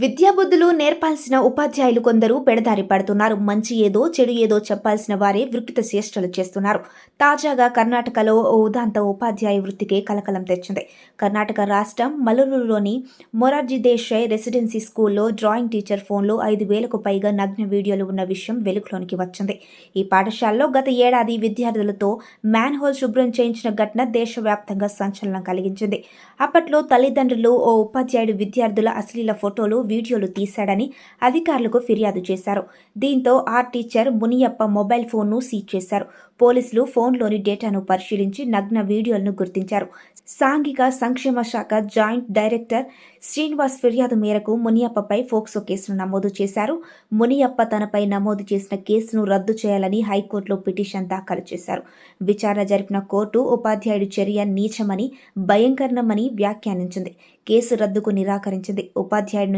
విద్యాబుద్ధులు నేర్పాల్సిన ఉపాధ్యాయులు కొందరు పెడదారి పడుతున్నారు. మంచి ఏదో చెడు ఏదో చెప్పాల్సిన వారే వికృత చేష్టలు చేస్తున్నారు. తాజాగా కర్ణాటకలో ఓ ఉదాంత ఉపాధ్యాయ వృత్తికే కలకలం తెచ్చింది. కర్ణాటక రాష్ట్రం మలూరులోని మొరార్జీ దేశాయ్ రెసిడెన్సీ స్కూల్లో డ్రాయింగ్ టీచర్ ఫోన్లో 5,000కు పైగా నగ్న వీడియోలు ఉన్న విషయం వెలుగులోనికి వచ్చింది. ఈ పాఠశాలలో గత ఏడాది విద్యార్థులతో మ్యాన్హోల్ శుభ్రం చేయించిన ఘటన దేశవ్యాప్తంగా సంచలనం కలిగించింది. అప్పట్లో తల్లిదండ్రులు ఓ ఉపాధ్యాయుడు విద్యార్థుల అశ్లీల ఫోటోలు వీడియోలు తీశాడని అధికారులకు ఫిర్యాదు చేశారు. దీంతో ఆ టీచర్ మునియప్ప మొబైల్ ఫోన్ను సీజ్ చేశారు. పోలీసులు ఫోన్లోని డేటాను పరిశీలించి నగ్న వీడియోలను గుర్తించారు. సాంఘిక సంక్షేమ శాఖ జాయింట్ డైరెక్టర్ శ్రీనివాస్ ఫిర్యాదు మేరకు మునియప్పపై ఫోక్సో కేసును నమోదు చేశారు. మునియప్ప తనపై నమోదు చేసిన కేసును రద్దు చేయాలని హైకోర్టులో పిటిషన్ దాఖలు చేశారు. విచారణ జరిపిన కోర్టు ఉపాధ్యాయుడి చర్య నీచమని, భయంకరమని వ్యాఖ్యానించింది. కేసు రద్దుకు నిరాకరించింది. ఉపాధ్యాయుడిని